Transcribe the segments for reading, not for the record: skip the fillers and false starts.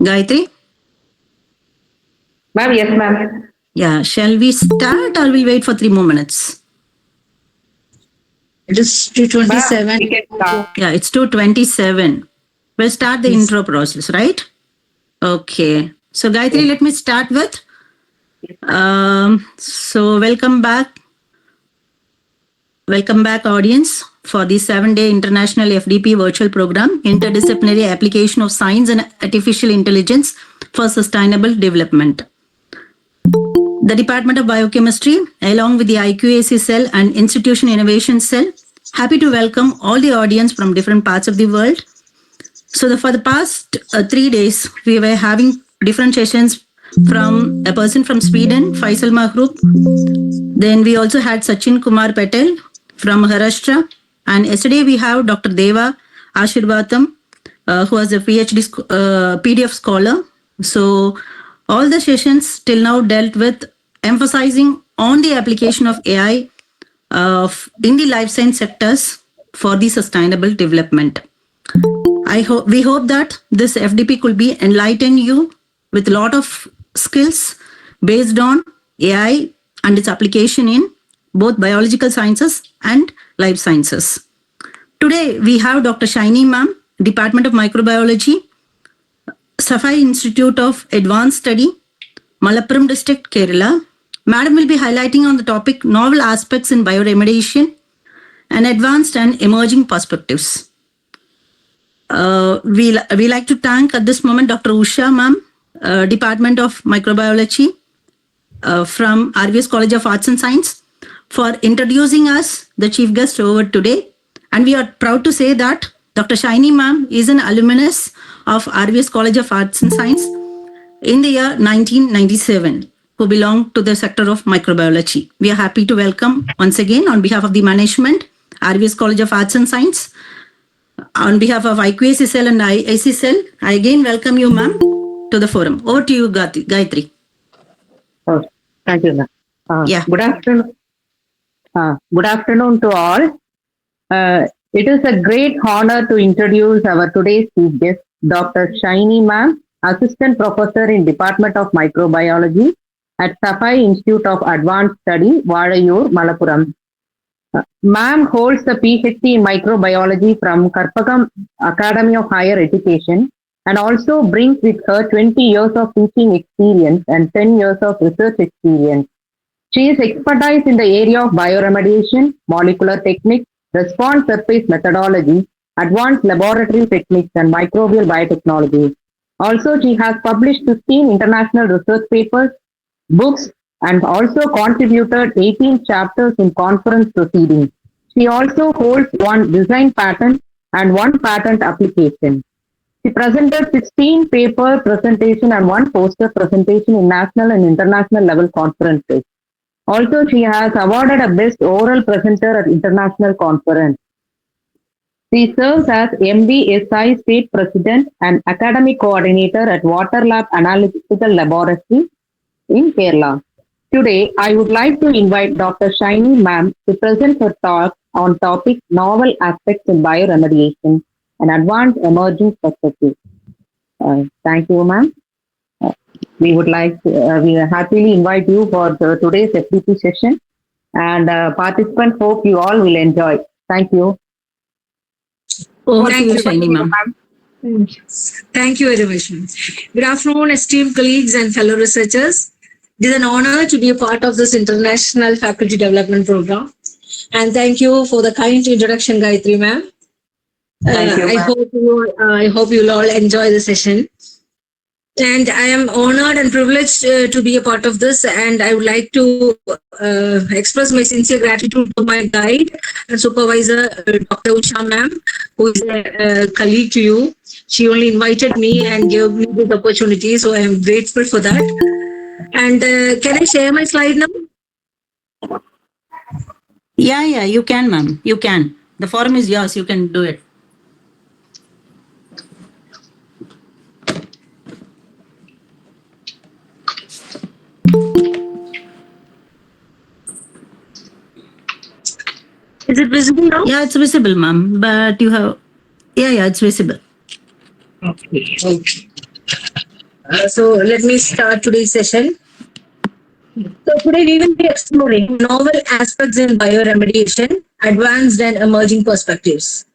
Gayatri? Ma'am, yes, ma'am. Yeah, shall we start or we'll wait for 3 more minutes? It is 2:27. Ma'am, we can start. Yeah, it's 2:27. We'll start the intro process, right? Okay. So, Gayatri, let me start with. So, welcome back. Welcome back, audience, for the 7-day International FDP Virtual Program, Interdisciplinary Application of Science and Artificial Intelligence for Sustainable Development. The Department of Biochemistry, along with the IQAC cell and Institution Innovation Cell, happy to welcome all the audience from different parts of the world. So for the past 3 days, we were having different sessions from a person from Sweden, Faisal Mahroub. Then we also had Sachin Kumar Patel from Maharashtra. And yesterday we have Dr. Deva Ashirvatham, who was a PhD PDF scholar. So all the sessions till now dealt with emphasizing on the application of AI in the life science sectors for the sustainable development. We hope that this FDP could be enlighten you with a lot of skills based on AI and its application in both biological sciences and life sciences. Today, we have Dr. Shaini Ma'am, Department of Microbiology, Safai Institute of Advanced Study, Malappuram District, Kerala. Madam will be highlighting on the topic novel aspects in bioremediation and advanced and emerging perspectives. We like to thank at this moment Dr. Usha Ma'am, Department of Microbiology from RVS College of Arts and Science, for introducing us, the chief guest over today. And we are proud to say that Dr. Shaini Ma'am is an alumnus of RVS College of Arts and Science in the year 1997, who belong to the sector of microbiology. We are happy to welcome once again on behalf of the management, RVS College of Arts and Science. On behalf of IQAC cell and IIC cell, I again welcome you, ma'am, to the forum. Over to you, Gayatri. Oh, thank you, ma'am. Yeah. Good afternoon. Good afternoon to all. It is a great honor to introduce our today's chief guest, Dr. Shaini Ma'am, Assistant Professor in Department of Microbiology at Safai Institute of Advanced Study, Vadayur, Malappuram. Ma'am holds the PhD in Microbiology from Karpagam Academy of Higher Education and also brings with her 20 years of teaching experience and 10 years of research experience. She is expertise in the area of bioremediation, molecular techniques, response surface methodology, advanced laboratory techniques, and microbial biotechnology. Also, she has published 15 international research papers, books, and also contributed 18 chapters in conference proceedings. She also holds 1 design patent and 1 patent application. She presented 16 paper presentation and 1 poster presentation in national and international level conferences. Also, she has awarded a best oral presenter at international conference. She serves as MBSI State President and Academic Coordinator at Water Lab Analytical Laboratory in Kerala. Today, I would like to invite Dr. Shaini Ma'am to present her talk on topic novel aspects in bioremediation and advanced emerging perspectives. Thank you, ma'am. We would like to, we happily invite you for today's FDP session, and participants hope you all will enjoy. Thank you. Over to you, Shaini Ma'am. Thank you very much. Good afternoon, esteemed colleagues and fellow researchers. It is an honor to be a part of this international faculty development program. And thank you for the kind introduction, Gayatri ma'am. Thank you, I hope you'll all enjoy the session. And I am honored and privileged to be a part of this. And I would like to express my sincere gratitude to my guide and supervisor, Dr. Usha ma'am, who is a colleague to you. She only invited me and gave me this opportunity. So I am grateful for that. And can I share my slide now? Yeah, you can, ma'am. You can. The forum is yours. You can do it. Is it visible now? Yeah, it's visible, ma'am. But you have... Yeah, it's visible. Okay. So let me start today's session. So today we will be exploring novel aspects in bioremediation, advanced and emerging perspectives.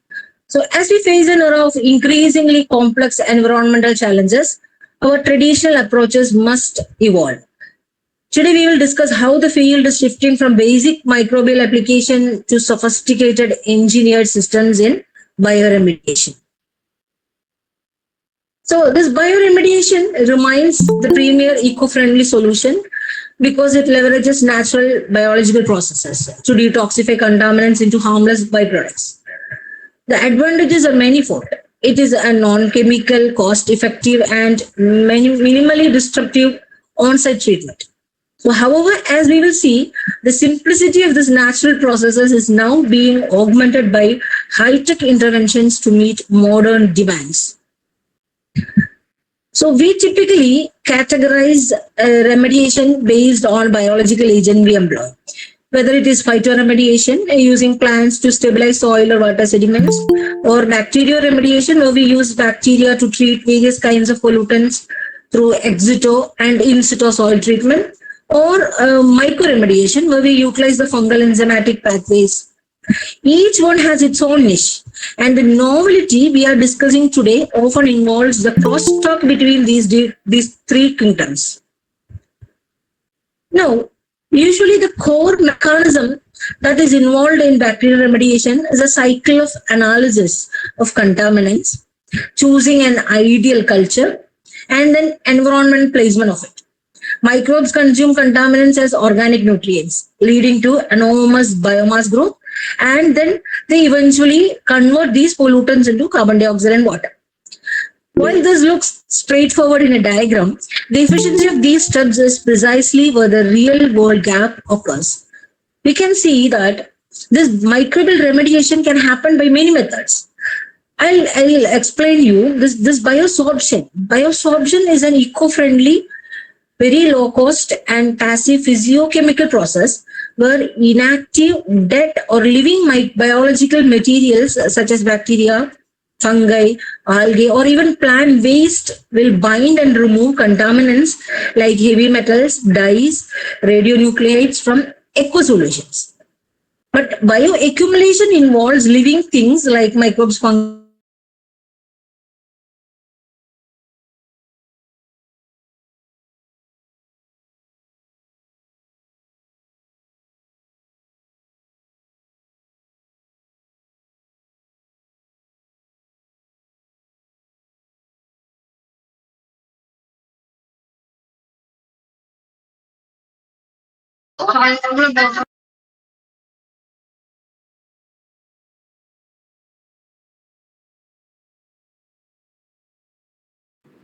So as we face an era of increasingly complex environmental challenges, our traditional approaches must evolve. Today we will discuss how the field is shifting from basic microbial application to sophisticated engineered systems in bioremediation. So this bioremediation remains the premier eco-friendly solution because it leverages natural biological processes to detoxify contaminants into harmless byproducts. The advantages are manifold. It is a non-chemical, cost-effective, and minimally disruptive on-site treatment. So, however, as we will see, the simplicity of this natural processes is now being augmented by high-tech interventions to meet modern demands. So we typically categorize remediation based on biological agent we employ. Whether it is phytoremediation using plants to stabilize soil or water sediments, or bacterioremediation where we use bacteria to treat various kinds of pollutants through ex situ and in situ soil treatment, or mycoremediation where we utilize the fungal enzymatic pathways. Each one has its own niche, and the novelty we are discussing today often involves the crosstalk between these three kingdoms. Now, usually the core mechanism that is involved in bacterial remediation is a cycle of analysis of contaminants, choosing an ideal culture, and then environment placement of it. Microbes consume contaminants as organic nutrients, leading to enormous biomass growth, and then they eventually convert these pollutants into carbon dioxide and water. While this looks straightforward in a diagram, the efficiency of these steps is precisely where the real world gap occurs. We can see that this microbial remediation can happen by many methods. I'll explain you this biosorption. Biosorption is an eco-friendly, very low cost and passive physiochemical process where inactive, dead, or living biological materials such as bacteria, fungi, algae, or even plant waste will bind and remove contaminants like heavy metals, dyes, radionuclides from aqueous solutions. But bioaccumulation involves living things like microbes, fungi,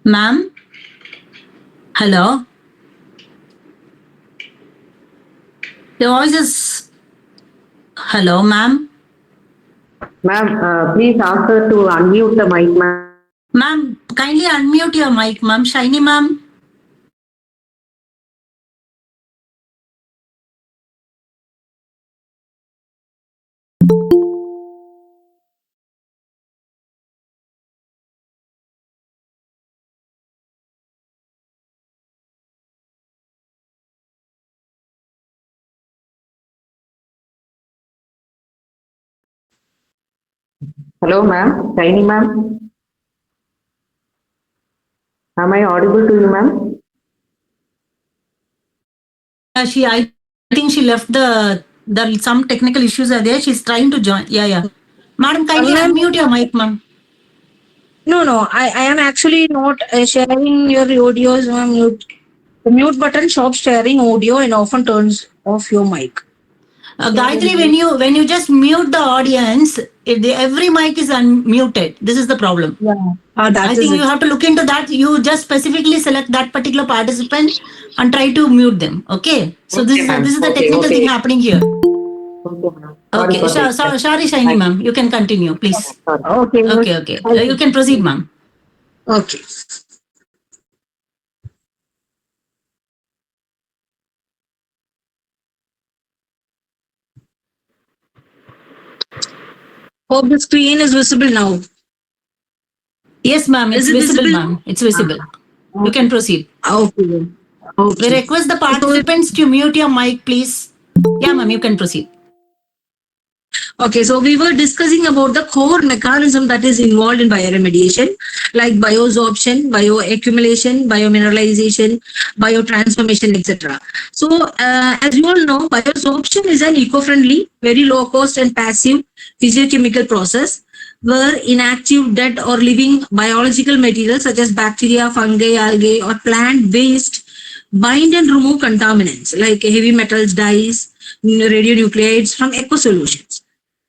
Ma'am? Hello? Your voice is... Hello, ma'am? Ma'am, please ask her to unmute the mic, ma'am. Ma'am, kindly unmute your mic, ma'am. Shiny, ma'am. Hello, ma'am. Shiny, ma'am. Am I audible to you, ma'am? I think she left some technical issues are there. She's trying to join. Yeah. Madam, kindly Ma'am, unmute your mic, ma'am. no, I am actually not sharing your audios. The mute button stops sharing audio and often turns off your mic. Gayatri, when you just mute the audience, every mic is unmuted. This is the problem. Yeah. I think you have to look into that. You just specifically select that particular participant and try to mute them. Okay. So this is the technical thing happening here. Okay. Sorry, Shiny, ma'am. You can continue, please. Okay. Okay. You can proceed, ma'am. Okay. Hope the screen is visible now. Yes, ma'am. It's Is it visible, visible? ma'am. It's visible. You can proceed. Okay. then. We Okay. request the participants to mute your mic, please. Yeah, ma'am, you can proceed. Okay, so we were discussing about the core mechanism that is involved in bioremediation, like biosorption, bioaccumulation, biomineralization, biotransformation, etc. So, as you all know, biosorption is an eco-friendly, very low-cost and passive physiochemical process where inactive, dead, or living biological materials such as bacteria, fungi, algae, or plant waste bind and remove contaminants like heavy metals, dyes, radionuclides from eco-solutions.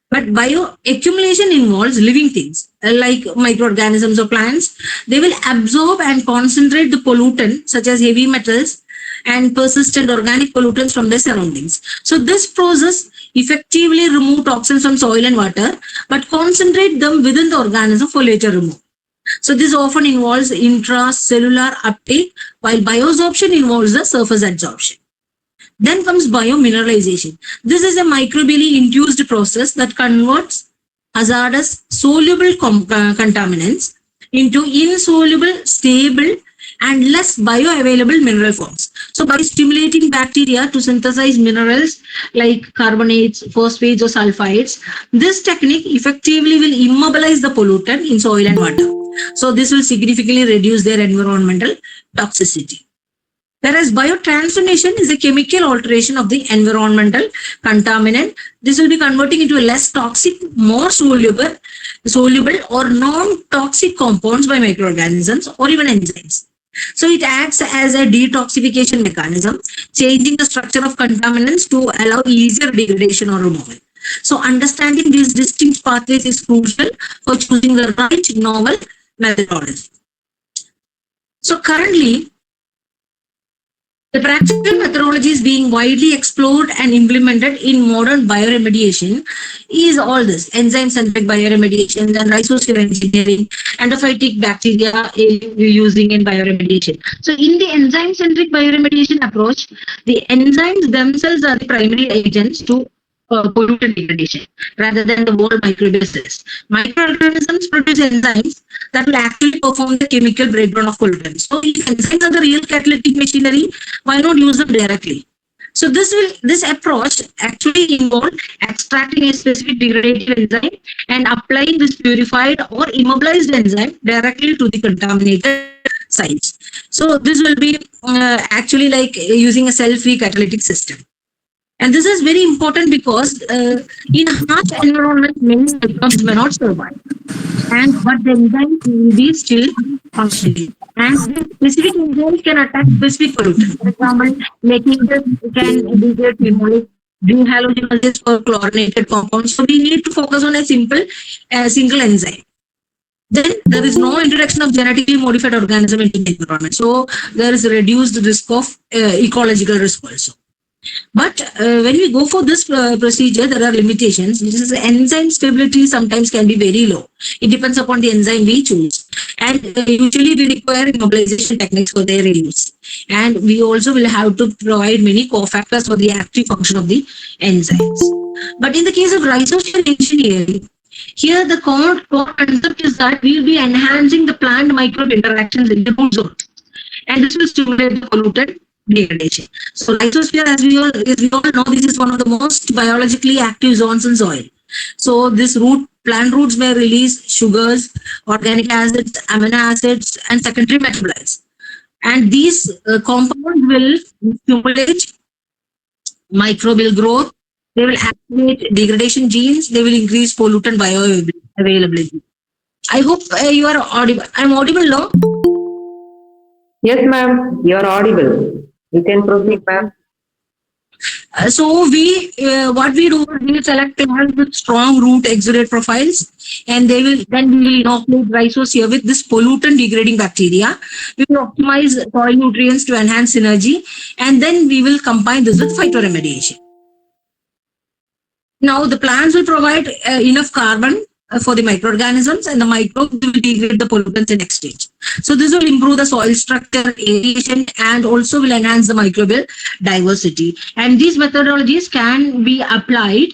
But bioaccumulation involves living things like microorganisms or plants. They will absorb and concentrate the pollutant, such as heavy metals and persistent organic pollutants from their surroundings. So, this process effectively remove toxins from soil and water, but concentrate them within the organism for later removal. So, this often involves intracellular uptake, while biosorption involves the surface absorption. Then comes biomineralization. This is a microbially induced process that converts hazardous soluble contaminants into insoluble, stable, and less bioavailable mineral forms. So, by stimulating bacteria to synthesize minerals like carbonates, phosphates, or sulfides, this technique effectively will immobilize the pollutant in soil and water. So, this will significantly reduce their environmental toxicity. Whereas biotransformation is a chemical alteration of the environmental contaminant. This will be converting into a less toxic, more soluble or non-toxic compounds by microorganisms or even enzymes. So it acts as a detoxification mechanism, changing the structure of contaminants to allow easier degradation or removal. So understanding these distinct pathways is crucial for choosing the right novel methodology. So currently, the practical methodology is being widely explored and implemented in modern bioremediation is all this enzyme-centric bioremediation and rhizosphere engineering, endophytic bacteria using in bioremediation. So in the enzyme-centric bioremediation approach, the enzymes themselves are the primary agents to pollutant degradation rather than the whole microbial cells. Microorganisms produce enzymes that will actually perform the chemical breakdown of pollutants. So if enzymes are the real catalytic machinery, why not use them directly? So this approach actually involve extracting a specific degradative enzyme and applying this purified or immobilized enzyme directly to the contaminated sites. So this will be actually like using a cell-free catalytic system. And this is very important because in harsh environment, many microbes may not survive. But the enzymes will be still functioning. And the specific enzymes can attack specific pollutants. For example, making this can degrade phenolic, bring halogenases or chlorinated compounds. So we need to focus on a single enzyme. Then there is no introduction of genetically modified organism into the environment. So there is a reduced risk of ecological risk also. But when we go for this procedure, there are limitations. This is enzyme stability sometimes can be very low. It depends upon the enzyme we choose. And usually we require immobilization techniques for their use. And we also will have to provide many cofactors for the active function of the enzymes. But in the case of rhizosphere engineering, here the core concept is that we will be enhancing the plant microbe interactions in the root zones. And this will stimulate the pollutant degradation. So rhizosphere, as we all know, this is one of the most biologically active zones in soil. So this plant roots may release sugars, organic acids, amino acids, and secondary metabolites. And these compounds will stimulate microbial growth. They will activate degradation genes. They will increase pollutant bioavailability. I hope you are audible. I'm audible now. Yes, ma'am. You are audible. You can proceed, ma'am. So what we do, we will select plants with strong root exudate profiles, and we will inoculate rhizosphere with this pollutant degrading bacteria. We will optimize soil nutrients to enhance synergy, and then we will combine this with phytoremediation. Now the plants will provide enough carbon for the microorganisms, and the microbes will degrade the pollutants in exchange. So this will improve the soil structure, aeration, and also will enhance the microbial diversity. And these methodologies can be applied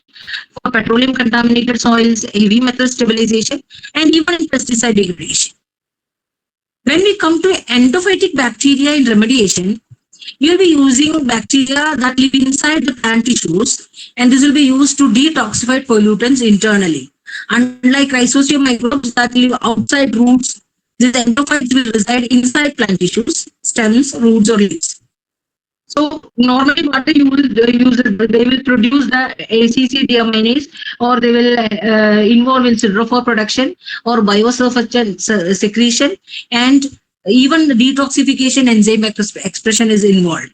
for petroleum contaminated soils, heavy metal stabilization, and even pesticide degradation. When we come to endophytic bacteria in remediation, you'll be using bacteria that live inside the plant tissues, and this will be used to detoxify pollutants internally. Unlike rhizosphere microbes that live outside roots, these endophytes will reside inside plant tissues, stems, roots, or leaves. So normally what they use is they will produce the ACC deaminase, or they will involve in siderophore production or biosurfactant secretion, and even the detoxification enzyme expression is involved.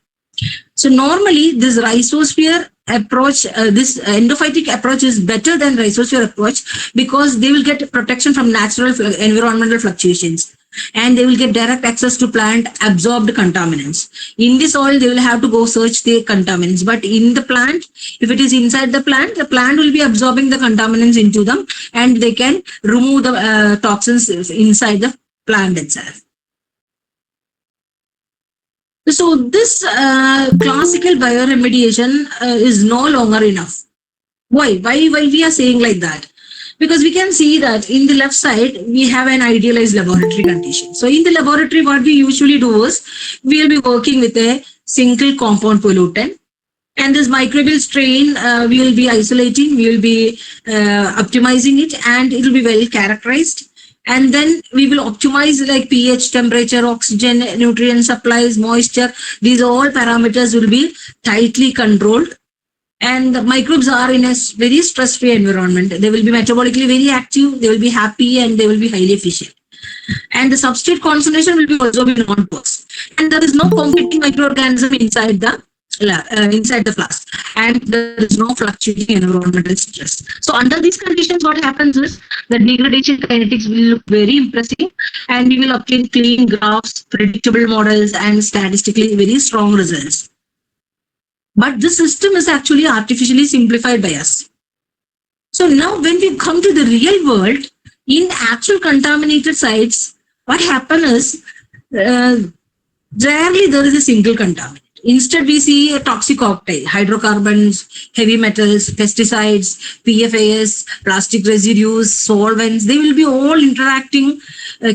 So normally this rhizosphere approach, this endophytic approach is better than rhizosphere approach because they will get protection from natural environmental fluctuations, and they will get direct access to plant absorbed contaminants. In the soil, they will have to go search the contaminants, but in the plant, if it is inside the plant will be absorbing the contaminants into them, and they can remove the toxins inside the plant itself. So this classical bioremediation is no longer enough. Why we are saying like that? Because we can see that in the left side, we have an idealized laboratory condition. So in the laboratory, what we usually do is we will be working with a single compound pollutant, and this microbial strain we will be isolating, we will be optimizing it, and it will be well characterized. And then we will optimize like pH, temperature, oxygen, nutrient supplies, moisture. These all parameters will be tightly controlled. And the microbes are in a very stress-free environment. They will be metabolically very active, they will be happy, and they will be highly efficient. And the substrate concentration will be also be non-porous. And there is no competing microorganism inside the flask, and there is no fluctuating environmental stress. So under these conditions, what happens is the degradation kinetics will look very impressive, and we will obtain clean graphs, predictable models, and statistically very strong results. But this system is actually artificially simplified by us. So now when we come to the real world, in actual contaminated sites, what happens is rarely there is a single contaminant. Instead, we see a toxic cocktail: hydrocarbons, heavy metals, pesticides, PFAS, plastic residues, solvents. They will be all interacting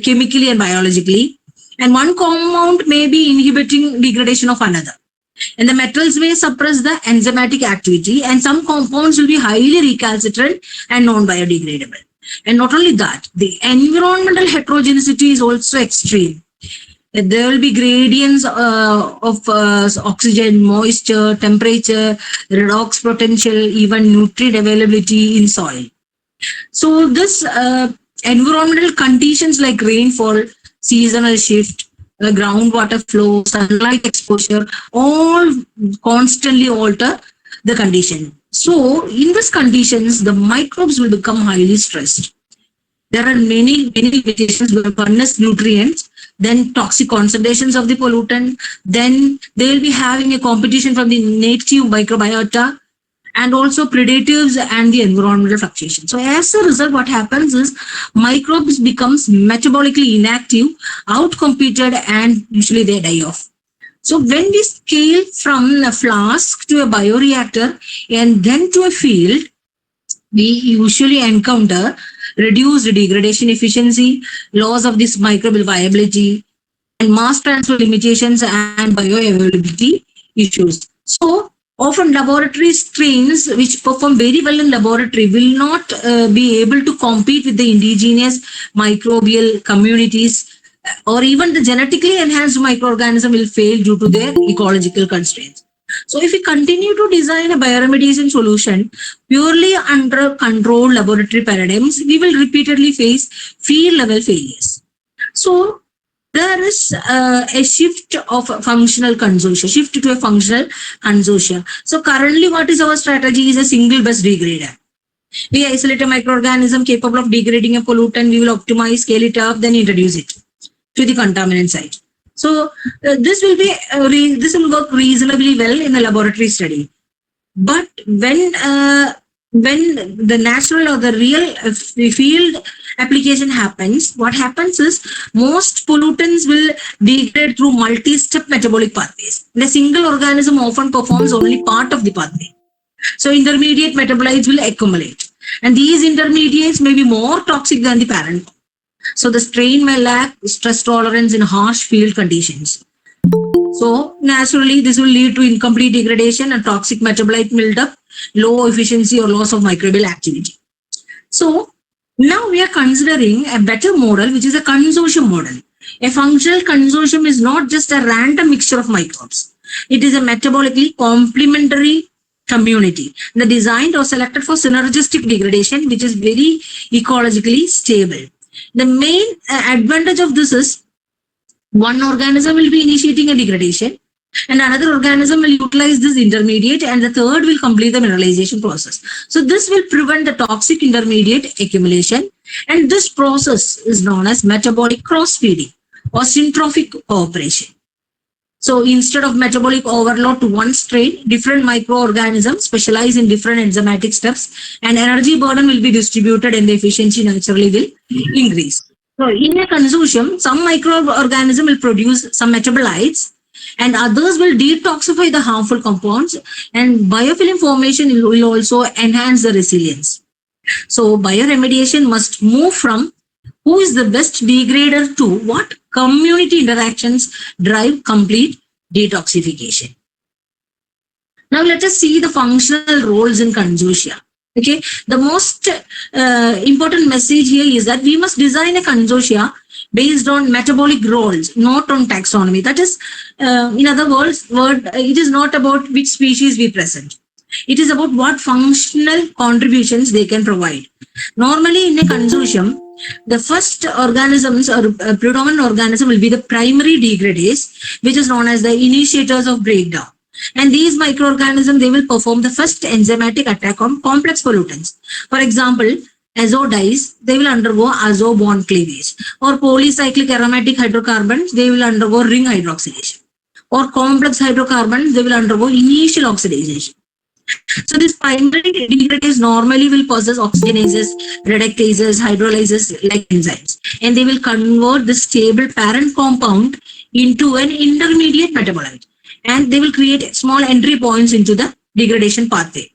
chemically and biologically. And one compound may be inhibiting degradation of another. And the metals may suppress the enzymatic activity, and some compounds will be highly recalcitrant and non-biodegradable. And not only that, the environmental heterogeneity is also extreme. There will be gradients of oxygen, moisture, temperature, redox potential, even nutrient availability in soil. So this environmental conditions like rainfall, seasonal shift, groundwater flow, sunlight exposure, all constantly alter the condition. So in these conditions, the microbes will become highly stressed. There are many limitations. We will harness nutrients, then toxic concentrations of the pollutant, then they will be having a competition from the native microbiota, and also predators and the environmental fluctuation. So as a result, what happens is microbes becomes metabolically inactive, outcompeted, and usually they die off. So when we scale from a flask to a bioreactor and then to a field, we usually encounter reduced degradation efficiency, loss of this microbial viability, and mass transfer limitations and bioavailability issues. So often laboratory strains which perform very well in laboratory will not be able to compete with the indigenous microbial communities, or even the genetically enhanced microorganism will fail due to their ecological constraints. So if we continue to design a bioremediation solution purely under controlled laboratory paradigms, we will repeatedly face field level failures. So there is a shift of functional consortia, shift to a functional consortia. So currently what is our strategy is a single bus degrader. We isolate a microorganism capable of degrading a pollutant, we will optimize, scale it up, then introduce it to the contaminant site. So this will work reasonably well in a laboratory study. But when the natural or the real field application happens, what happens is most pollutants will degrade through multi-step metabolic pathways. The single organism often performs only part of the pathway. So intermediate metabolites will accumulate, and these intermediates may be more toxic than the parent. So the strain may lack stress tolerance in harsh field conditions. So naturally, this will lead to incomplete degradation and toxic metabolite buildup, low efficiency or loss of microbial activity. So now we are considering a better model, which is a consortium model. A functional consortium is not just a random mixture of microbes. It is a metabolically complementary community. The designed or selected for synergistic degradation, which is very ecologically stable. The main advantage of this is one organism will be initiating a degradation and another organism will utilize this intermediate and the third will complete the mineralization process. So this will prevent the toxic intermediate accumulation, and this process is known as metabolic cross-feeding or syntrophic cooperation. So instead of metabolic overload to one strain, different microorganisms specialize in different enzymatic steps and energy burden will be distributed and the efficiency naturally will increase. So in a consortium, some microorganism will produce some metabolites and others will detoxify the harmful compounds, and biofilm formation will also enhance the resilience. So bioremediation must move from who is the best degrader to what community interactions drive complete detoxification. Now let us see the functional roles in consortia. Okay, the most important message here is that we must design a consortia based on metabolic roles, not on taxonomy. That is, in other words, it is not about which species we present. It is about what functional contributions they can provide. Normally in a consortium, the first organisms or predominant organism will be the primary degradase, which is known as the initiators of breakdown. And these microorganisms, they will perform the first enzymatic attack on complex pollutants. For example, azo dyes, they will undergo azo bond cleavage. Or polycyclic aromatic hydrocarbons, they will undergo ring hydroxylation. Or complex hydrocarbons, they will undergo initial oxidation. So this primary degradase normally will possess oxygenases, reductases, hydrolyses like enzymes. And they will convert the stable parent compound into an intermediate metabolite. And they will create small entry points into the degradation pathway.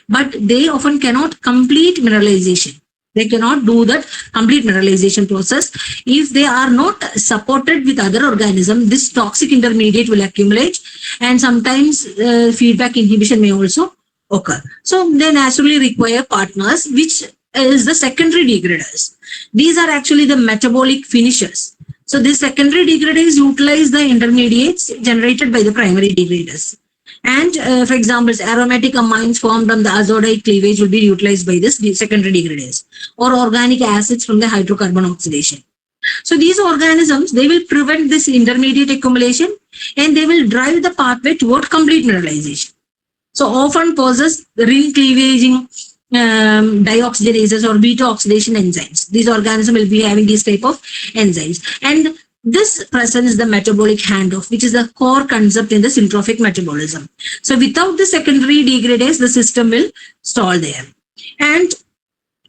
But they often cannot complete mineralization. They cannot do that complete mineralization process. If they are not supported with other organisms, this toxic intermediate will accumulate and sometimes feedback inhibition may also occur. So they naturally require partners, which is the secondary degraders. These are actually the metabolic finishers. So these secondary degraders utilize the intermediates generated by the primary degraders. And for example, aromatic amines formed from the azodite cleavage will be utilized by this secondary degraders, or organic acids from the hydrocarbon oxidation. So these organisms, they will prevent this intermediate accumulation and they will drive the pathway toward complete mineralization. So often possess ring cleavaging dioxygenases or beta oxidation enzymes. These organisms will be having these type of enzymes. And this presents the metabolic handoff, which is the core concept in the syntrophic metabolism. So without the secondary degradase, the system will stall there. And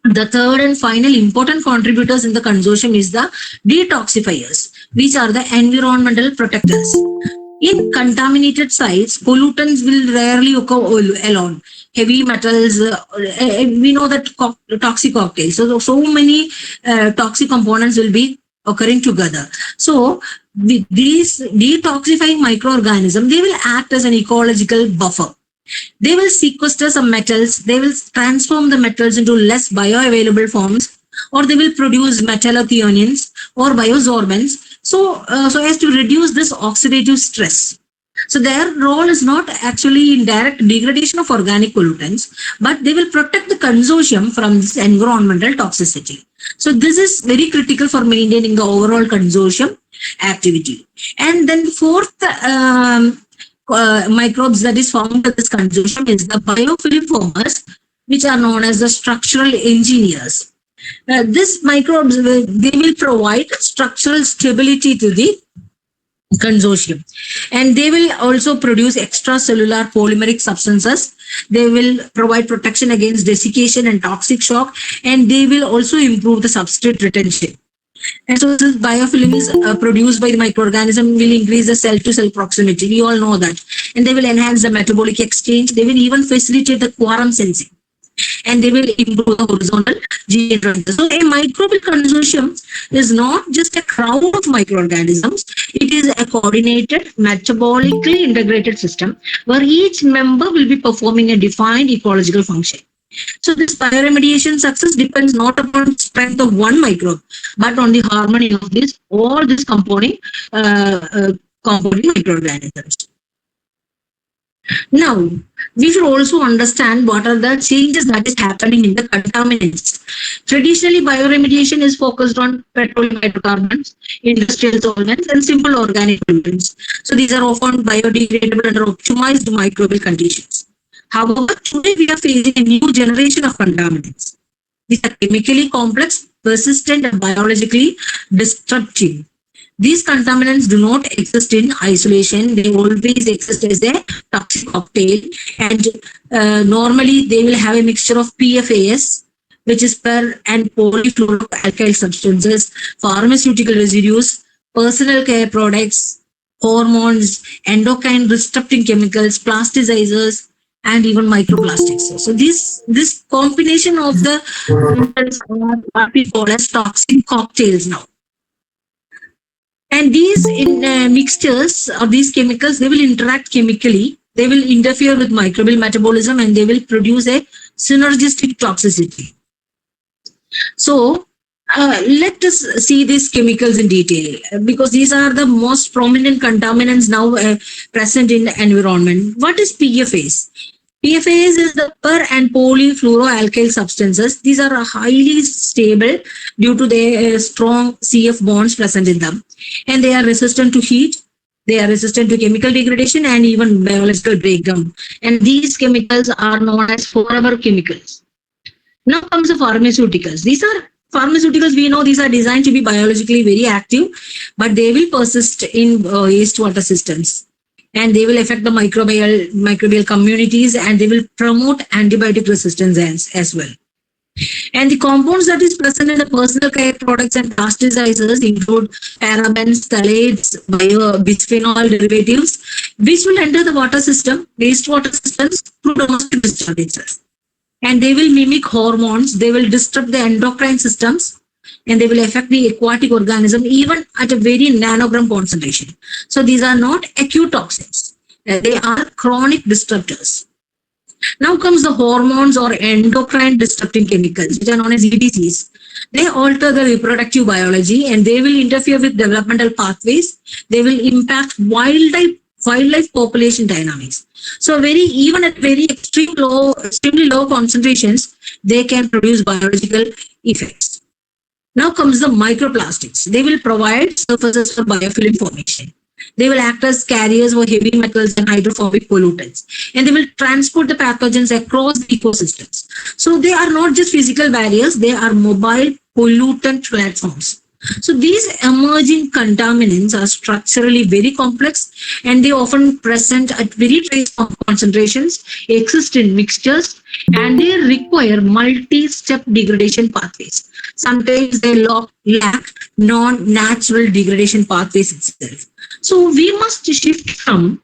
the third and final important contributors in the consortium is the detoxifiers, which are the environmental protectors. In contaminated sites, pollutants will rarely occur alone. Heavy metals, we know that toxic cocktails. So many toxic components will be occurring together. So these detoxifying microorganisms, they will act as an ecological buffer. They will sequester some metals. They will transform the metals into less bioavailable forms, or they will produce metallothioneins or biosorbents. So as to reduce this oxidative stress. So their role is not actually in direct degradation of organic pollutants, but they will protect the consortium from this environmental toxicity. So this is very critical for maintaining the overall consortium activity. And then fourth microbes that is found in this consortium is the biofilm formers, which are known as the structural engineers. These microbes, they will provide structural stability to the consortium, and they will also produce extracellular polymeric substances. They will provide protection against desiccation and toxic shock, and they will also improve the substrate retention. And so this biofilm is produced by the microorganism will increase the cell-to-cell proximity. We all know that. And they will enhance the metabolic exchange. They will even facilitate the quorum sensing. and they will improve the horizontal gene transfer. So a microbial consortium is not just a crowd of microorganisms, it is a coordinated, metabolically integrated system where each member will be performing a defined ecological function. So this bioremediation success depends not upon strength of one microbe, but on the harmony of this all these component microorganisms. Now, we should also understand what are the changes that is happening in the contaminants. Traditionally, bioremediation is focused on petroleum hydrocarbons, industrial solvents, and simple organic pollutants. So these are often biodegradable under optimized microbial conditions. However, today we are facing a new generation of contaminants. These are chemically complex, persistent, and biologically destructive. These contaminants do not exist in isolation. They always exist as a toxic cocktail. And normally they will have a mixture of PFAS, which is per and polyfluoroalkyl substances, pharmaceutical residues, personal care products, hormones, endocrine disrupting chemicals, plasticizers, and even microplastics. So this combination of the are what we call as toxic cocktails now. And these mixtures or these chemicals, they will interact chemically, they will interfere with microbial metabolism, and they will produce a synergistic toxicity. So let us see these chemicals in detail, because these are the most prominent contaminants now present in the environment. What is PFAS? PFAS is the per and polyfluoroalkyl substances. These are highly stable due to their strong CF bonds present in them. And they are resistant to heat, they are resistant to chemical degradation and even biological breakdown. And these chemicals are known as forever chemicals. Now comes the pharmaceuticals. These are pharmaceuticals, we know these are designed to be biologically very active, but they will persist in wastewater systems. And they will affect the microbial communities, and they will promote antibiotic resistance as well. And the compounds that is present in the personal care products and plasticizers include parabens, phthalates, bisphenol derivatives, which will enter the water system, wastewater systems through domestic discharges. And they will mimic hormones, they will disrupt the endocrine systems, and they will affect the aquatic organism even at a very nanogram concentration. So these are not acute toxins. They are chronic disruptors. Now comes the hormones or endocrine disrupting chemicals, which are known as EDCs. They alter the reproductive biology, and they will interfere with developmental pathways. They will impact wildlife population dynamics. So even at very extremely low concentrations, they can produce biological effects. Now comes the microplastics. They will provide surfaces for biofilm formation. They will act as carriers for heavy metals and hydrophobic pollutants, and they will transport the pathogens across the ecosystems. So they are not just physical barriers, they are mobile pollutant platforms. So these emerging contaminants are structurally very complex, and they often present at very trace concentrations, exist in mixtures, and they require multi-step degradation pathways. Sometimes they lack non-natural degradation pathways itself. So we must shift from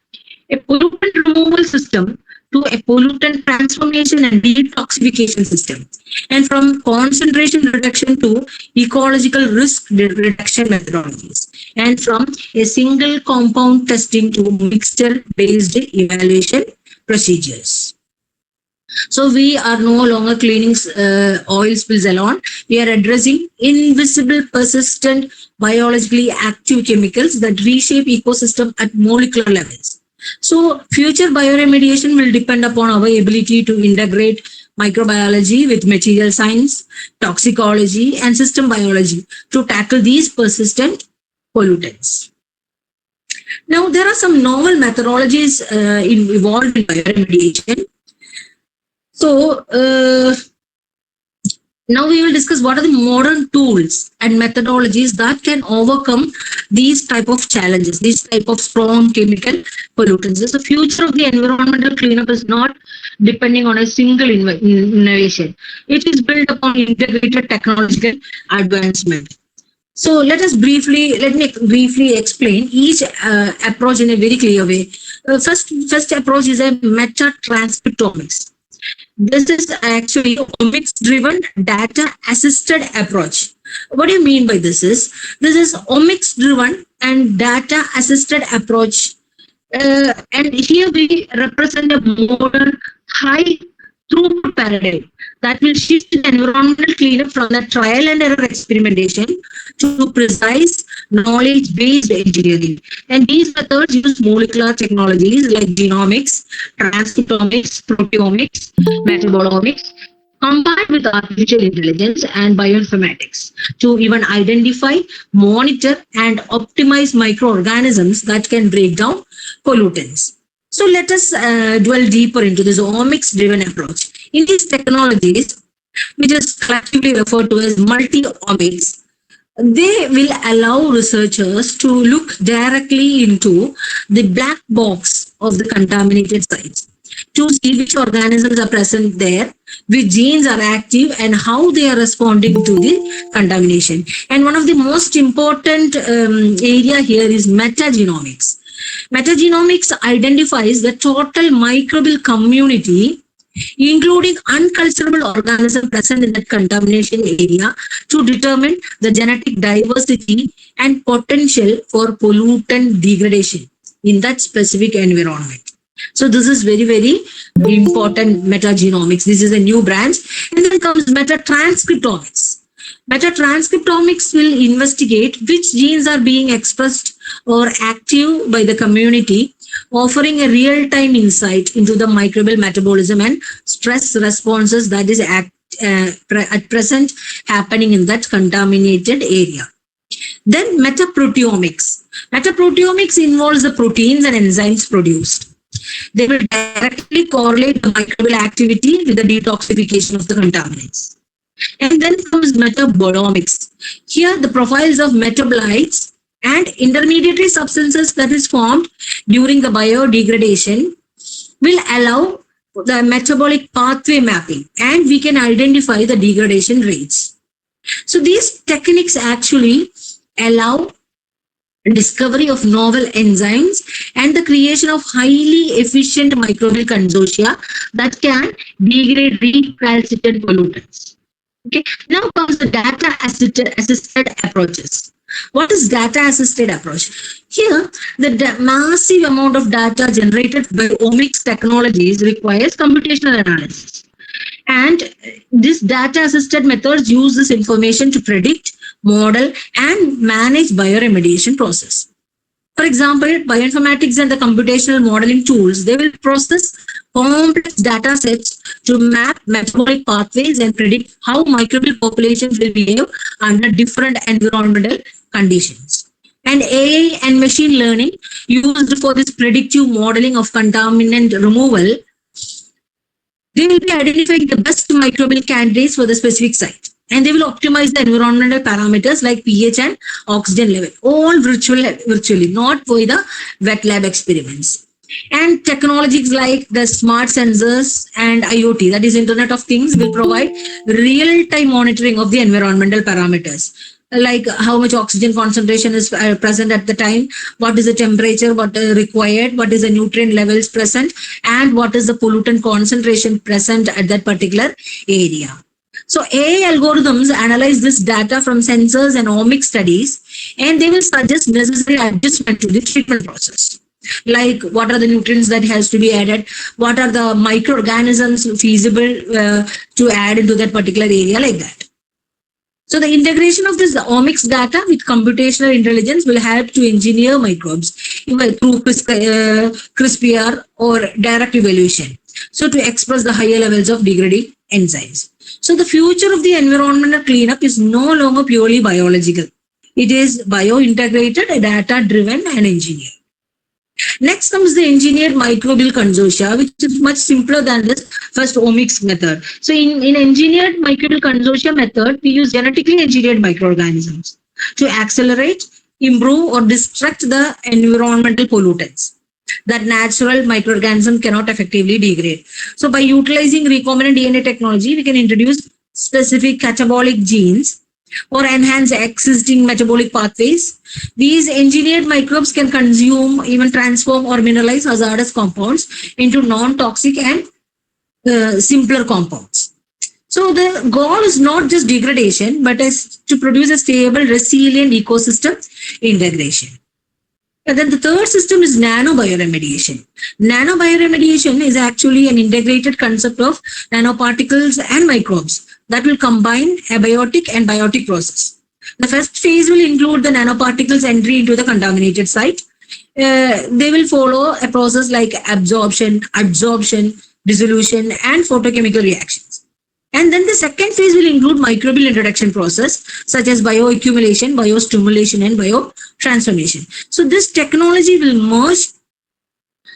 a pollutant removal system to a pollutant transformation and detoxification system, and from concentration reduction to ecological risk reduction methodologies, and from a single compound testing to mixture-based evaluation procedures. So we are no longer cleaning oil spills alone. We are addressing invisible, persistent, biologically active chemicals that reshape ecosystem at molecular levels. So future bioremediation will depend upon our ability to integrate microbiology with material science, toxicology, and system biology to tackle these persistent pollutants. Now, there are some novel methodologies evolved in bioremediation. So, now we will discuss what are the modern tools and methodologies that can overcome these type of challenges, these type of strong chemical pollutants. The future of the environmental cleanup is not depending on a single innovation. It is built upon integrated technological advancement. So let me briefly explain each approach in a very clear way. First approach is a metatranscriptomics. This is actually omics driven data assisted approach. What do you mean by this is omics driven and data assisted approach. And here we represent a modern high throughput paradigm that will shift the environmental cleanup from the trial and error experimentation to precise knowledge based engineering. And these methods use molecular technologies like genomics, transcriptomics, proteomics, metabolomics, combined with artificial intelligence and bioinformatics to even identify, monitor, and optimize microorganisms that can break down pollutants. So let us dwell deeper into this omics driven approach. In these technologies, which is collectively referred to as multi-omics, they will allow researchers to look directly into the black box of the contaminated sites to see which organisms are present there, which genes are active, and how they are responding to the contamination. And one of the most important area here is metagenomics. Metagenomics identifies the total microbial community, including unculturable organisms present in that contamination area, to determine the genetic diversity and potential for pollutant degradation in that specific environment. So this is very, very important metagenomics. This is a new branch. And then comes metatranscriptomics. Metatranscriptomics will investigate which genes are being expressed or active by the community, offering a real-time insight into the microbial metabolism and stress responses that is at present happening in that contaminated area. Then metaproteomics. Metaproteomics involves the proteins and enzymes produced. They will directly correlate the microbial activity with the detoxification of the contaminants. And then comes metabolomics. Here, the profiles of metabolites and intermediary substances that is formed during the biodegradation will allow the metabolic pathway mapping, and we can identify the degradation rates. So these techniques actually allow discovery of novel enzymes and the creation of highly efficient microbial consortia that can degrade recalcitrant pollutants. Okay, now comes the data assisted approaches. What is data assisted approach? Here, the massive amount of data generated by omics technologies requires computational analysis. And this data assisted methods use this information to predict, model, and manage bioremediation process. For example, bioinformatics and the computational modeling tools, they will process complex data sets to map metabolic pathways and predict how microbial populations will behave under different environmental conditions. And AI and machine learning used for this predictive modeling of contaminant removal, they will be identifying the best microbial candidates for the specific site. And they will optimize the environmental parameters like pH and oxygen level, all virtually, not for the wet lab experiments. And technologies like the smart sensors and IoT, that is Internet of Things, will provide real-time monitoring of the environmental parameters, like how much oxygen concentration is present at the time, what is the temperature, what is required, what is the nutrient levels present, and what is the pollutant concentration present at that particular area. So AI algorithms analyze this data from sensors and omics studies, and they will suggest necessary adjustment to the treatment process. Like what are the nutrients that has to be added, what are the microorganisms feasible to add into that particular area, like that. So the integration of this omics data with computational intelligence will help to engineer microbes through CRISPR or direct evolution, so to express the higher levels of degrading enzymes. So the future of the environmental cleanup is no longer purely biological. It is bio-integrated, data-driven, and engineered. Next comes the engineered microbial consortia, which is much simpler than this first omics method. So in engineered microbial consortia method, we use genetically engineered microorganisms to accelerate, improve, or destruct the environmental pollutants that natural microorganism cannot effectively degrade. So by utilizing recombinant DNA technology, we can introduce specific catabolic genes or enhance existing metabolic pathways. These engineered microbes can consume, even transform or mineralize hazardous compounds into non-toxic and simpler compounds. So the goal is not just degradation, but is to produce a stable, resilient ecosystem integration. And then the third system is nanobioremediation. Nanobioremediation is actually an integrated concept of nanoparticles and microbes that will combine abiotic and biotic process. The first phase will include the nanoparticles entry into the contaminated site. They will follow a process like absorption, adsorption, dissolution, and photochemical reactions. And then the second phase will include microbial introduction process such as bioaccumulation, biostimulation, and biotransformation. So this technology will merge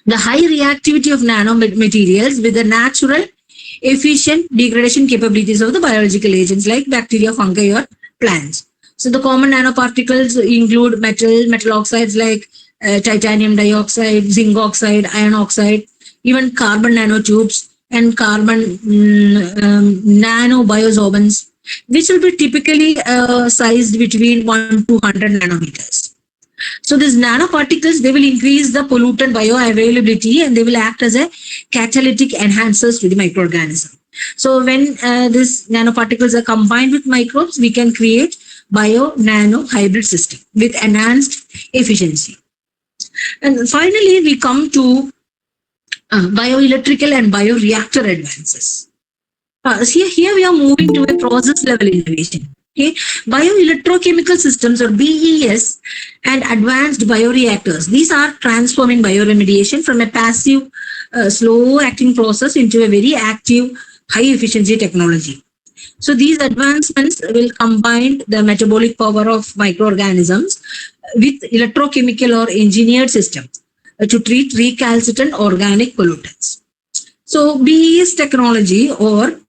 the high reactivity of nanomaterials with the natural, efficient degradation capabilities of the biological agents like bacteria, fungi, or plants. So the common nanoparticles include metal oxides like titanium dioxide, zinc oxide, iron oxide, even carbon nanotubes, and carbon nanobiosorbents, which will be typically sized between 1 to 100 nanometers. So these nanoparticles, they will increase the pollutant bioavailability and they will act as a catalytic enhancers to the microorganism. So when these nanoparticles are combined with microbes, we can create bio-nano hybrid system with enhanced efficiency. And finally, we come to bioelectrical and bioreactor advances. Here we are moving to a process level innovation. Okay, bioelectrochemical systems or BES and advanced bioreactors. These are transforming bioremediation from a passive, slow-acting process into a very active, high-efficiency technology. So these advancements will combine the metabolic power of microorganisms with electrochemical or engineered systems to treat recalcitrant organic pollutants. So BES technology or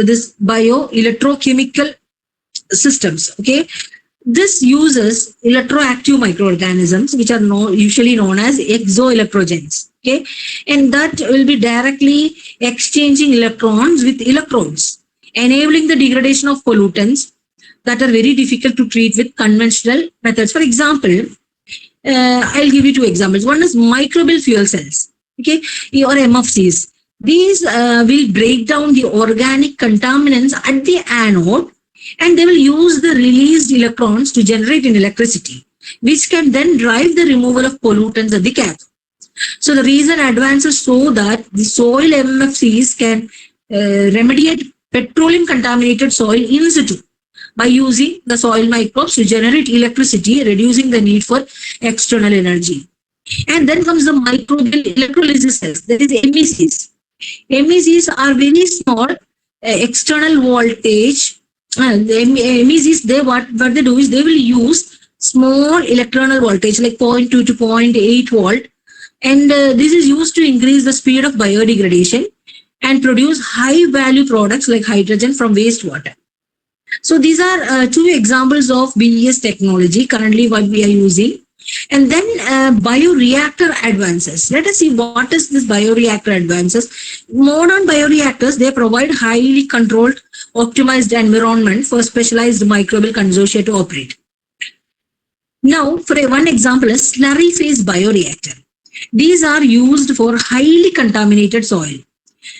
this bioelectrochemical systems, okay, this uses electroactive microorganisms which are usually known as exoelectrogens, okay, and that will be directly exchanging electrons with electrodes, enabling the degradation of pollutants that are very difficult to treat with conventional methods. For example, I'll give you two examples. One is microbial fuel cells, okay, or MFCs. These will break down the organic contaminants at the anode and they will use the released electrons to generate an electricity, which can then drive the removal of pollutants at the cathode. So the recent advances show that the soil MFCs can remediate petroleum contaminated soil in situ by using the soil microbes to generate electricity, reducing the need for external energy. And then comes the microbial electrolysis cells, that is MECs. MECs are very small external voltage. The MECs, what they do is they will use small electronal voltage like 0.2 to 0.8 volt. And this is used to increase the speed of biodegradation and produce high value products like hydrogen from wastewater. So these are two examples of BES technology currently what we are using. And then bioreactor advances. Let us see what is this bioreactor advances. Modern bioreactors, they provide highly controlled, optimized environment for specialized microbial consortia to operate. Now, for one example is slurry phase bioreactor. These are used for highly contaminated soil.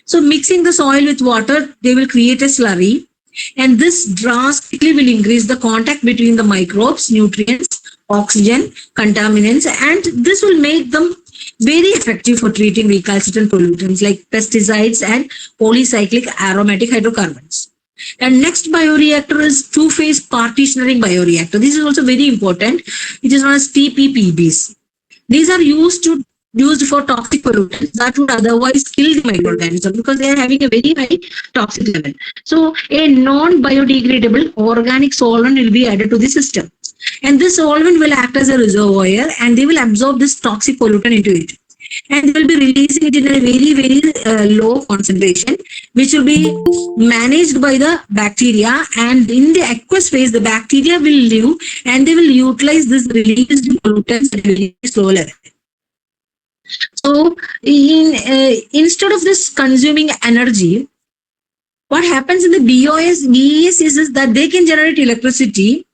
So mixing the soil with water, they will create a slurry. And this drastically will increase the contact between the microbes, nutrients, oxygen, contaminants, and this will make them very effective for treating recalcitrant pollutants like pesticides and polycyclic aromatic hydrocarbons. And next bioreactor is two-phase partitioning bioreactor. This is also very important. It is known as TPPBs. These are used for toxic pollutants that would otherwise kill the microorganism because they are having a very high toxic level. So a non-biodegradable organic solvent will be added to the system. And this solvent will act as a reservoir and they will absorb this toxic pollutant into it. And they will be releasing it in a very, very low concentration, which will be managed by the bacteria. And in the aqueous phase, the bacteria will live and they will utilize this released pollutants at a very slow level. So instead of this consuming energy, what happens in the BES is that they can generate electricity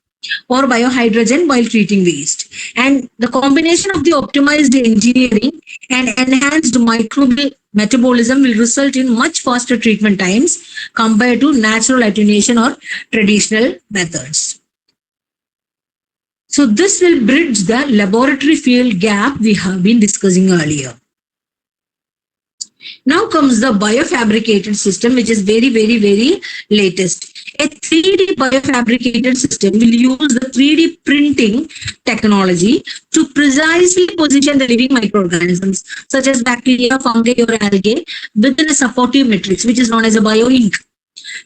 or biohydrogen while treating waste. And the combination of the optimized engineering and enhanced microbial metabolism will result in much faster treatment times compared to natural attenuation or traditional methods. So this will bridge the laboratory field gap we have been discussing earlier. Now comes the biofabricated system, which is very, very, very latest. A 3D biofabricated system will use the 3D printing technology to precisely position the living microorganisms, such as bacteria, fungi, or algae, within a supportive matrix, which is known as a bioink,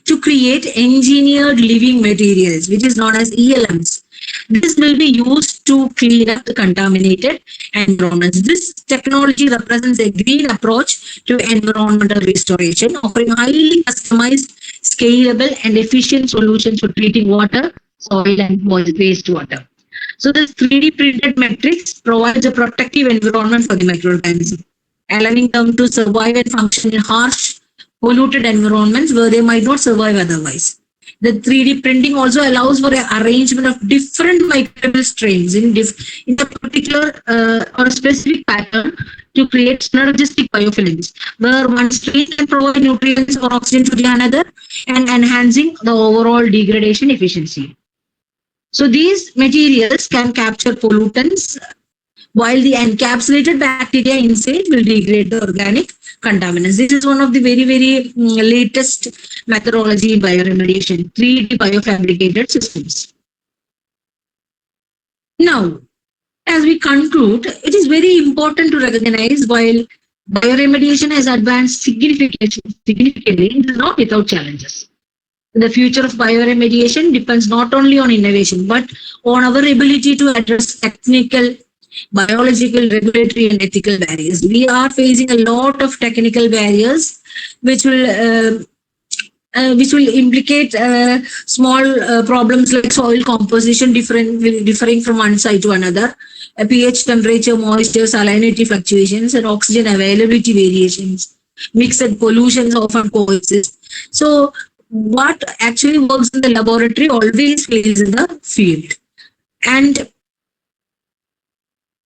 to create engineered living materials, which is known as ELMs. This will be used to clean up the contaminated environments. This technology represents a green approach to environmental restoration, offering highly customized, scalable, and efficient solutions for treating water, soil, and wastewater. So this 3D printed matrix provides a protective environment for the microorganism, allowing them to survive and function in harsh, polluted environments where they might not survive otherwise. The 3D printing also allows for an arrangement of different microbial strains in a particular or specific pattern to create synergistic biofilms, where one strain can provide nutrients or oxygen to the another and enhancing the overall degradation efficiency. So these materials can capture pollutants while the encapsulated bacteria inside will degrade the organic contaminants. This is one of the very, very latest methodology in bioremediation, 3D biofabricated systems. Now, as we conclude, it is very important to recognize while bioremediation has advanced significantly, it is not without challenges. The future of bioremediation depends not only on innovation, but on our ability to address technical, biological, regulatory, and ethical barriers. We are facing a lot of technical barriers, which will implicate small problems like soil composition differing from one side to another, pH, temperature, moisture, salinity fluctuations, and oxygen availability variations. Mixed pollutions often coexist. So what actually works in the laboratory always fails in the field. And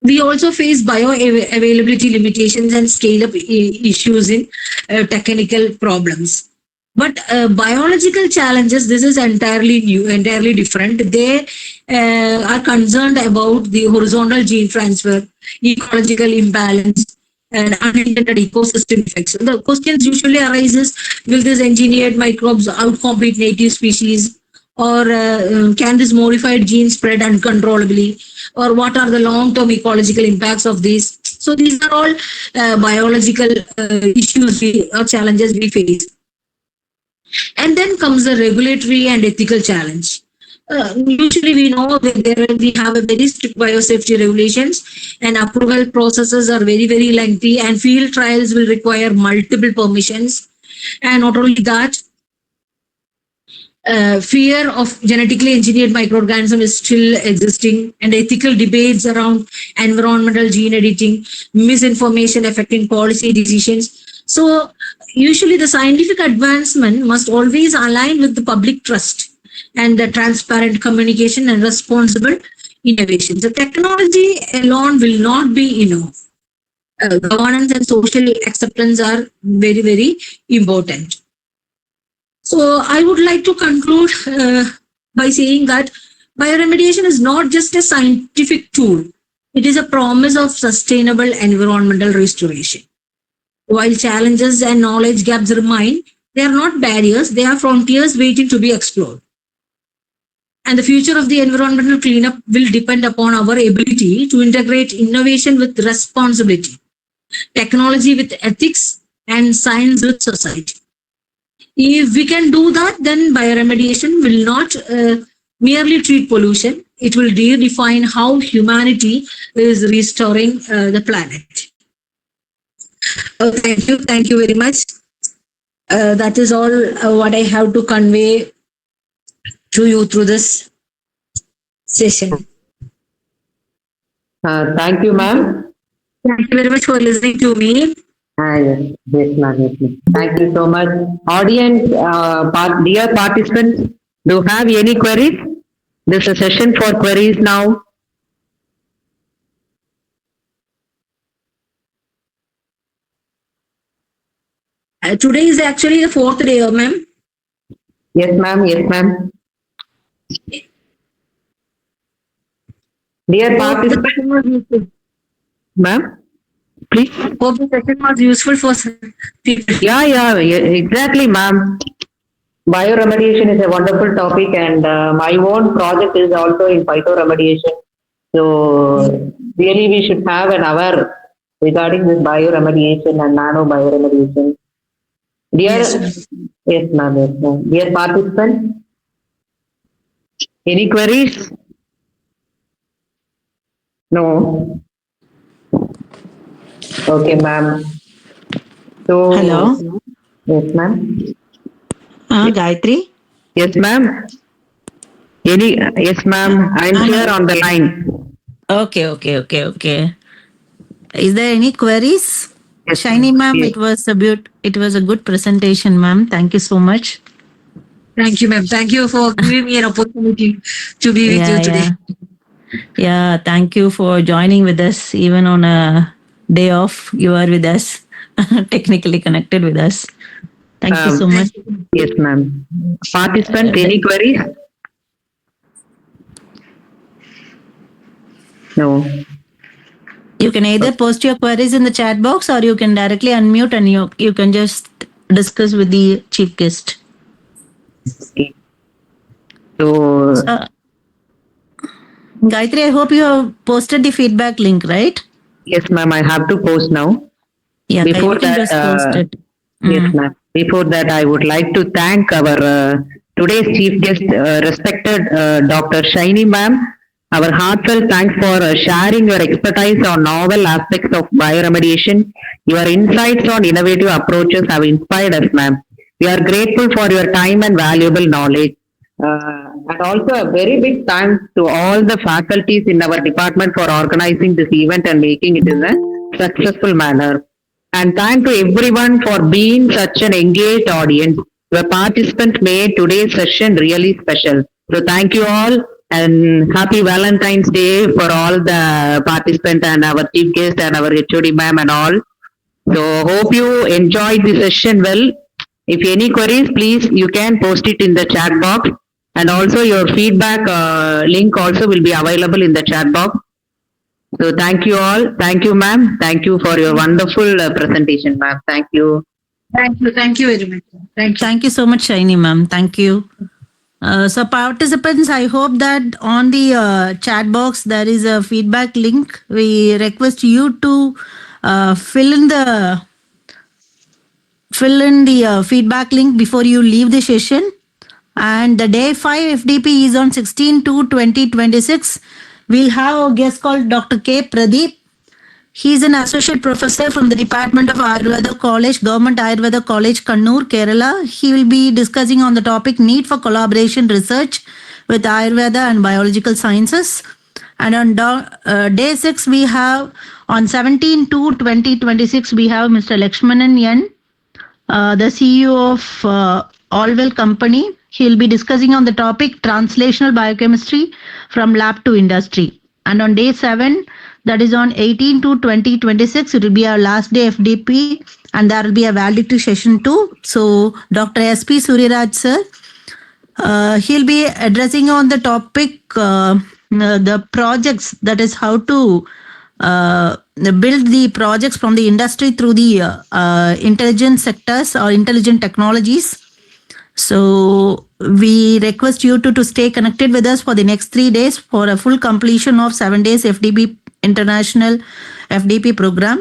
we also face bioavailability limitations and scale-up issues in technical problems. But biological challenges, this is entirely new, entirely different. They are concerned about the horizontal gene transfer, ecological imbalance, and unintended ecosystem effects. The questions usually arises: will these engineered microbes outcompete native species? Or can this modified gene spread uncontrollably? Or what are the long-term ecological impacts of these? So these are all biological issues or challenges we face. And then comes the regulatory and ethical challenge. Usually we know that we have a very strict biosafety regulations, and approval processes are very, very lengthy, and field trials will require multiple permissions. And not only that, fear of genetically engineered microorganisms is still existing, and ethical debates around environmental gene editing, misinformation affecting policy decisions. So usually the scientific advancement must always align with the public trust and the transparent communication and responsible innovation. The technology alone will not be enough. Governance and social acceptance are very, very important. So I would like to conclude by saying that bioremediation is not just a scientific tool. It is a promise of sustainable environmental restoration. While challenges and knowledge gaps remain, they are not barriers, they are frontiers waiting to be explored. And the future of the environmental cleanup will depend upon our ability to integrate innovation with responsibility, technology with ethics, and science with society. If we can do that, then bioremediation will not merely treat pollution, it will redefine how humanity is restoring the planet. Thank you very much. That is all what I have to convey to you through this session. Thank you, ma'am. Thank you very much for listening to me. Yes, yes, ma'am. Yes, ma'am. Thank you so much. Audience, dear participants, do you have any queries? This is a session for queries now. Today is actually the fourth day, ma'am. Yes, ma'am. Yes, ma'am. Dear Hope the participants, session was useful. ma'am, please. Hope the session was useful for people. Yeah, exactly, ma'am. Bioremediation is a wonderful topic, and my own project is also in phytoremediation. So, really, we should have an hour regarding this bioremediation and nano bioremediation. Dear, Yes, ma'am. yes, ma'am, yes, ma'am. Dear participants, any queries? No. Okay, ma'am. So, Hello. yes, ma'am. Gayatri. Yes, ma'am. Yes, ma'am. I'm here on the line. Okay. Is there any queries? Yes, Shiny ma'am, yes. it was a good presentation, ma'am. Thank you so much. Thank you, ma'am. Thank you for giving me an opportunity to be with you today. Yeah, thank you for joining with us. Even on a day off, you are with us, technically connected with us. Thank you so much. Yes, ma'am. Participant, any queries? No. You can either post your queries in the chat box or you can directly unmute and you can just discuss with the chief guest. Okay. So, Gayatri, I hope you have posted the feedback link, right? yes, ma'am, I have to post now. Yeah, Before you can that, just post it. yes, ma'am. Before that, I would like to thank our today's chief guest, respected Dr. Shiny ma'am. Our heartfelt thanks for sharing your expertise on novel aspects of bioremediation. Your insights on innovative approaches have inspired us, ma'am. We are grateful for your time and valuable knowledge. And also a very big thanks to all the faculties in our department for organizing this event and making it in a successful manner. And thank to everyone for being such an engaged audience. Your participants made today's session really special. So thank you all and happy Valentine's Day for all the participants and our chief guest and our HOD ma'am and all. So hope you enjoyed the session well. If any queries, please you can post it in the chat box, and also your feedback link also will be available in the chat box. So thank you all. Thank you, ma'am. Thank you for your wonderful presentation, ma'am. Thank you. Thank you. Thank you very much. Thank you. Thank you so much, Shiny ma'am. Thank you. So participants, I hope that on the chat box there is a feedback link. We request you to fill in the feedback link before you leave the session. And the day 5 FDP is on 16/2/2026. We'll have a guest called Dr. K. Pradeep. He is an associate professor from the Department of Ayurveda College, Government Ayurveda College, Kannur, Kerala. He will be discussing on the topic need for collaboration research with Ayurveda and biological sciences. And on day 6, we have on 17/2/2026, we have Mr. Lakshmanan N, the CEO of Allwell Company. He'll be discussing on the topic translational biochemistry from lab to industry. And on day 7, that is on 18/2/2026, it will be our last day FDP, and there will be a valedictory session too. So Dr. S.P. Suryaraj sir, he'll be addressing on the topic the projects, that is how to build the projects from the industry through the intelligent sectors or intelligent technologies. So we request you to stay connected with us for the next 3 days for a full completion of 7 days FDP International FDP program.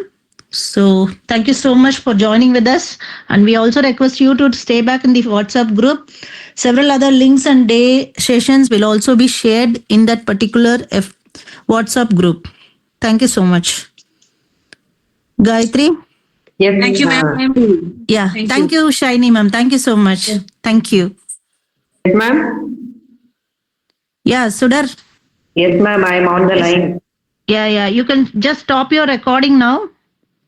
So thank you so much for joining with us. And we also request you to stay back in the WhatsApp group. Several other links and day sessions will also be shared in that particular WhatsApp group. Thank you so much. Gayatri? Yes, Thank you, ma'am. Yeah, thank you, Shiny ma'am. Thank you so much. Thank you. Yes, ma'am. Yeah, Sudhar. Yes, ma'am. I am on the line. Yeah. You can just stop your recording now.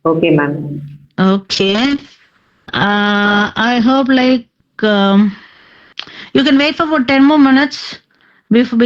Okay, ma'am. Okay. I hope you can wait for about 10 more minutes before